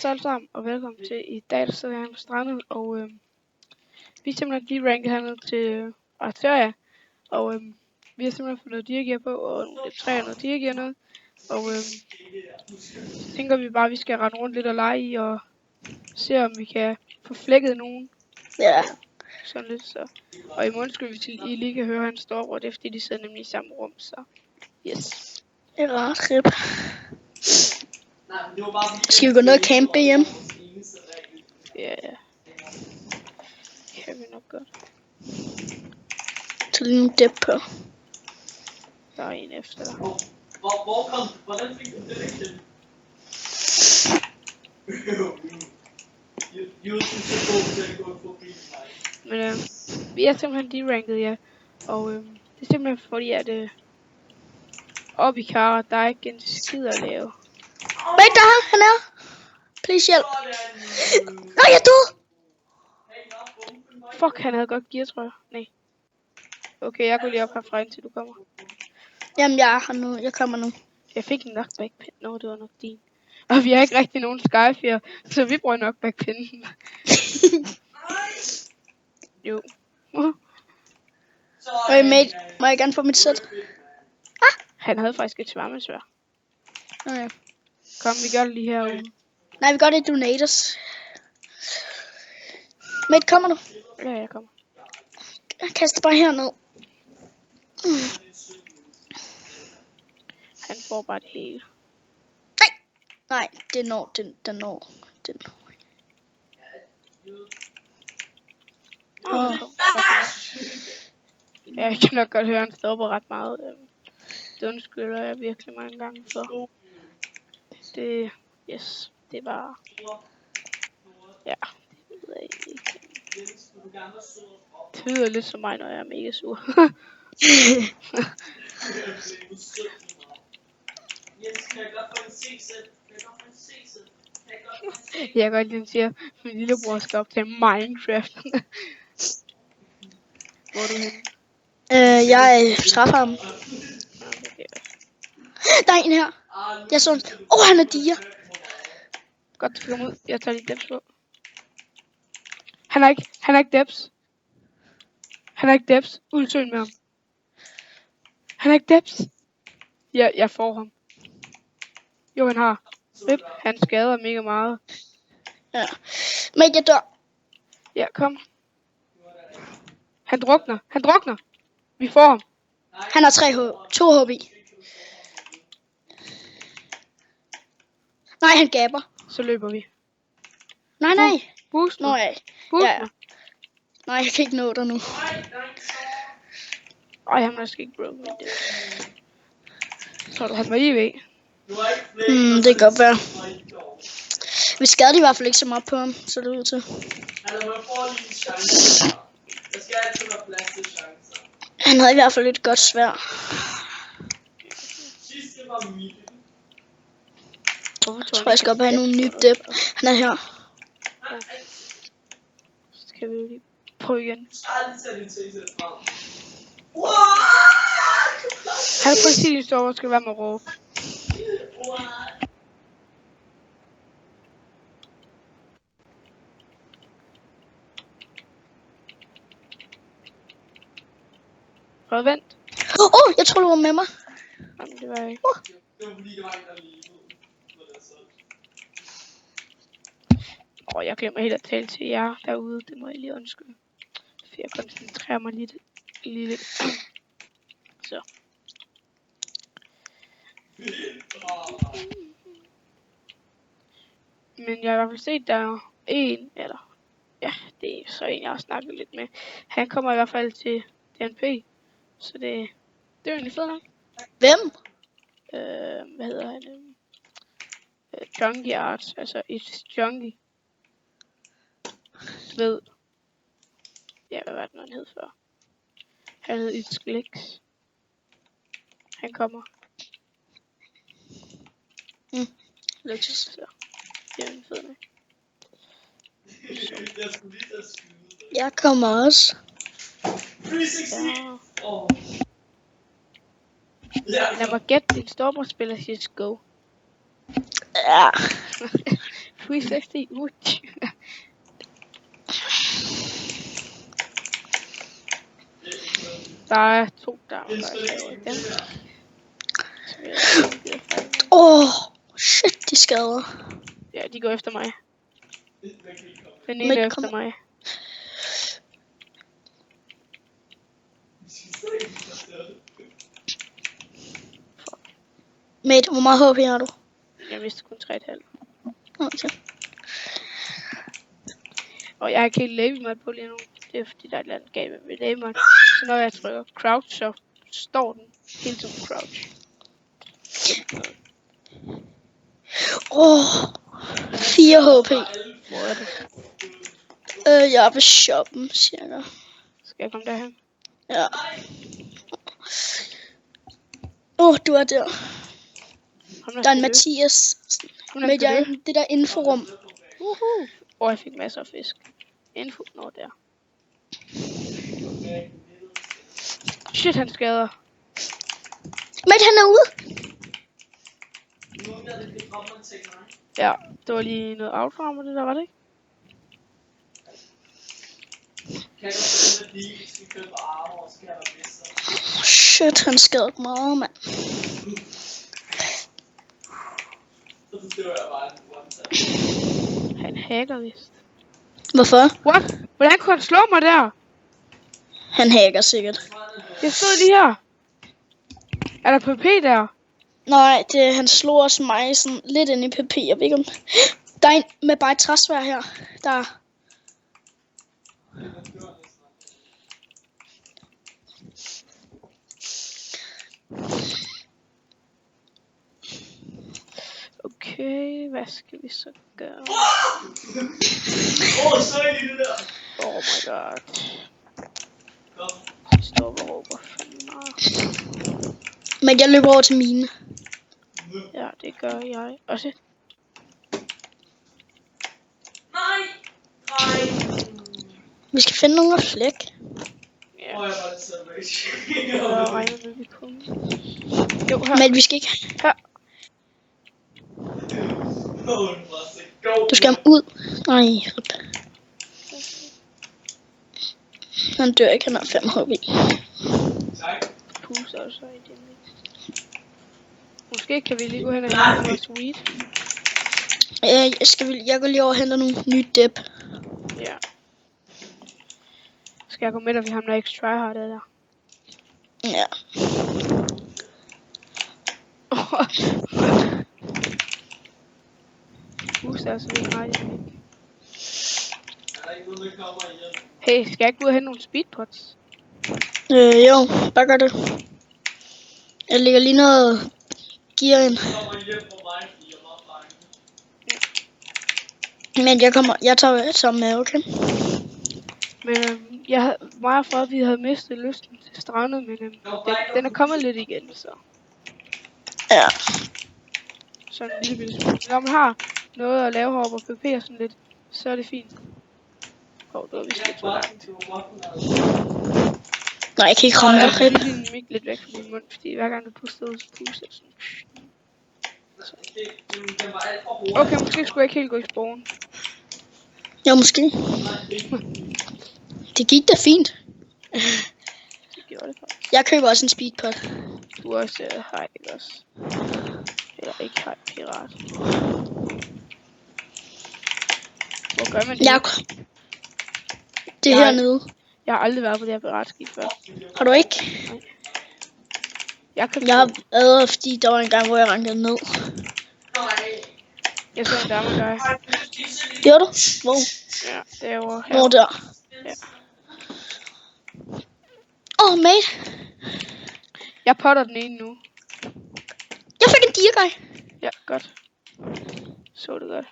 Så alle sammen, og velkommen til i dag, der sidder jeg på strandet, og vi er simpelthen de-ranket hernede til Arteria, og vi har simpelthen fået noget dirgear på, og nogle træer og noget dirgear noget, og så tænker vi bare, at vi skal rende rundt lidt og lege i, og se om vi kan få flækket nogen. Ja. Sådan lidt så. Og i morgen skal vi til, I lige kan høre hans storebror, det er fordi de sidder nemlig i samme rum, så yes. Det er rart, Rip. Skal vi gå ned og campe hjem? Ja, ja. Kan vi nok godt. Så lige en dip på. Der er en efter dig. Hvordan fik du det ikke? Men vi er simpelthen de-ranket, ja. Og det er simpelthen fordi, at oppe i Kara, der er ikke en skid at lave. Wait, der han er. Please hjælp. Nej, jeg er død. Fuck, han havde godt gear, tror jeg. Nej. Okay, jeg går lige op herfra, indtil du kommer. Jamen, jeg er her nu. Jeg kommer nu. Jeg fik en knockback-pin. Nå, det var nok din. Og vi er ikke rigtig nogen Skyfear, så vi bruger knockback-pinden. Jo. Okay, mate. Må jeg gerne få mit sæt? Han havde faktisk et svarmesvær. Okay. Kom, vi gør det lige herude. Nej, vi gør det i donators. Mate, kommer du? Ja, jeg kommer. Jeg kaster bare herned. Han får bare det hele. Nej, det når. Den når. Ja, jeg kan nok godt høre, at han stopper ret meget. Det undskylder jeg virkelig mange gange for. Det, yes, det var... Ja, det ved jeg ikke. Det lyder lidt som mig, når jeg er mega sur. Jeg kan godt lide, at siger, at min lillebror skal op til Minecraft. Hvor er du henne? Jeg træffer ham. Okay. Der er en her. Jeg så han er diger. Godt, du kommer ud. Jeg tager lige debs på. Han er ikke debs. Han er ikke debs. Udsøg med ham. Han er ikke debs. Ja, jeg får ham. Jo, han har. Rip, han skader mega meget. Ja. Men jeg dør. Ja, kom. Han drukner. Vi får ham. Han har 2 HP. Nej, han gaber. Så løber vi. Nej. Boost nu. Nå ja. Boost Ja. nu. Nej, jeg kan ikke nå dig nu. Ej, han er måske ikke broken. Tror du, han var IV? Det kan godt være. Vi skadede i hvert fald ikke så meget på ham, så det ud til. Han havde i hvert fald et godt sværd. Jeg tror, jeg skal op og have nogle nye dip. Han er her. Så skal vi lige på igen. Han er præcis så, hvor skal være med at råbe. Prøv vent. Jeg tror du var med mig. Jamen, det var jeg ikke. Jeg glemmer helt at tale til jer derude. Det må jeg lige undskylde. For jeg koncentrerer mig lidt. Så. Men jeg har i hvert fald set, der er en, eller... Ja, det er så en, jeg har snakket lidt med. Han kommer i hvert fald til DNP. Så det er jo egentlig fedt nok. Hvem? Hvad hedder han? Junkie Arts. Altså, It's Junkie. Ved. Ja, hvad var det, han hed før? Han hed It's Glix. Han kommer. Luxus. Så. Det er jo fedt nok. Jeg kommer også. Ja. Lad mig gætte, din storebror spiller CSGO. Ja. Twist XD. Der er 2 der kræver igen. Som jeg ikke gider fejle. Shit, de skader. Ja, de går efter mig. Den ene Midt er efter kommer- mig. Mate, hvor meget HP har du? Jeg mistede kun 3,5. Okay. Og jeg har ikke helt labelmat på lige nu. Det er fordi, der er et eller andet galt med labelmat. Så når jeg trykker crouch, så står den hele tiden crouch. 4 HP. Hvor er det? Jeg er ved shoppen, cirka. Skal jeg komme derhen? Ja. Du er der. Ham Der er en skal Mathias. Hun er Med skal jeg løbe. det der inforum. Jeg fik masser af fisk. Info når der. Shit, han skader. Mate, han er ude. Ja, det var lige noget outrammer, det der, var det ikke? Shit, han skadede meget, mand. Han hacker vist. Hvorfor? What? Hvordan kunne han slå mig der? Han hacker sikkert. Jeg stod lige her. Er der PP der? Nej, han slog også mig sådan lidt ind i PP. Jeg ved ikke om... Der er en med bare et træsvær her. Der. Okay, hvad skal vi så gøre? Oh my god. De står og råber fandme meget. Men jeg løber over til mine. Ja, det gør jeg også. Vi skal finde nogle af flæk. Ja, jeg regner med, vi kunne. Jo, her. Men vi skal ikke... Her. Du skal ham ud. Nej, rip. Han dør ikke, han har 5 HP. Pus også i den. Måske kan vi lige gå hen og hente noget sweet. Jeg går lige over og henter nogle nye dip. Ja. Skal jeg gå med dig, vi har noget ekstra tryhard der? Ja. Pus er altså lidt meget. Hey, skal jeg gå ud og hente nogle speedpots? Jo, bare gør det. Jeg lægger lige noget gear ind. Men jeg tager med, okay? Men jeg havde meget for, at vi havde mistet lysten til strandet, men den er kommet lidt igen, så. Ja. Sådan en lille smule. Når man har noget at lave heroppe og PP og sådan lidt, så er det fint. Det var vist lidt for langt. Nej, jeg kan ikke ramme Jeg dig, har Rip. lige din mic lidt væk fra din mund, fordi hver gang du puster ud, så puster jeg sådan. Okay, måske skulle jeg ikke helt gå i sporen. Jo, måske. Det gik da fint. Det gjorde det faktisk. Jeg køber også en speedpot. Du er også hej, ikke også? Eller ikke hej, pirat. Hvor gør man det? Det er hernede. Jeg har aldrig været på det her piratskib før. Har du ikke? Nej. Jeg har været, fordi der var en gang, hvor jeg rankede ned. Jeg så en dame guy. Gjorde du? Hvor? Ja, derovre her. Hvor der? Ja. Mate. Jeg potter den ene nu. Jeg fik en deer guy. Ja, godt. Så det godt.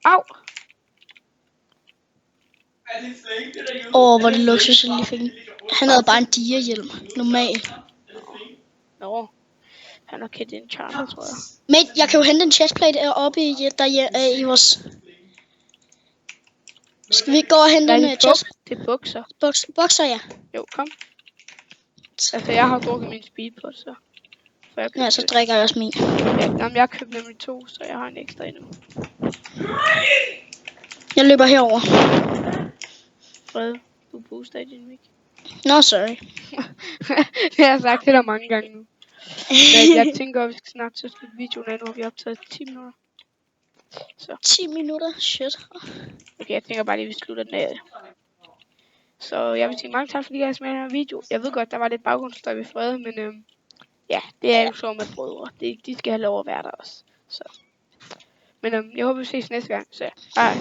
Au! Hvor det luksus, jeg lige fik en. Han havde bare en deer-hjelm. Normal. Nå. Han har kendt en charter, tror jeg. Mate, jeg kan jo hente en chestplate oppe i vores... Skal vi gå og hente en chest? Det er bukser. Bokser, ja. Jo, kom. Altså, jeg har drukket min speedpot, så. For jeg Ja, købte, så drikker jeg også min. jamen, jeg købte nemlig 2, så jeg har en ekstra endnu. Jeg løber herover. Fred, du booster i din mic. Nå, sorry. Det har jeg sagt til dig mange gange nu. Men jeg tænker, at vi skal snart til slutte videoen af, nu har vi optaget 10 minutter. 10 minutter? Shit. Okay, jeg tænker bare lige, at vi slutter den af. Så jeg vil sige mange tak, fordi I har med den her video. Jeg ved godt, der var lidt baggrundsstøj ved Fred, men ja, det er jo så med brødre. De skal have lov at være der også. Så. Men jeg håber, vi ses næste gang. Så hej.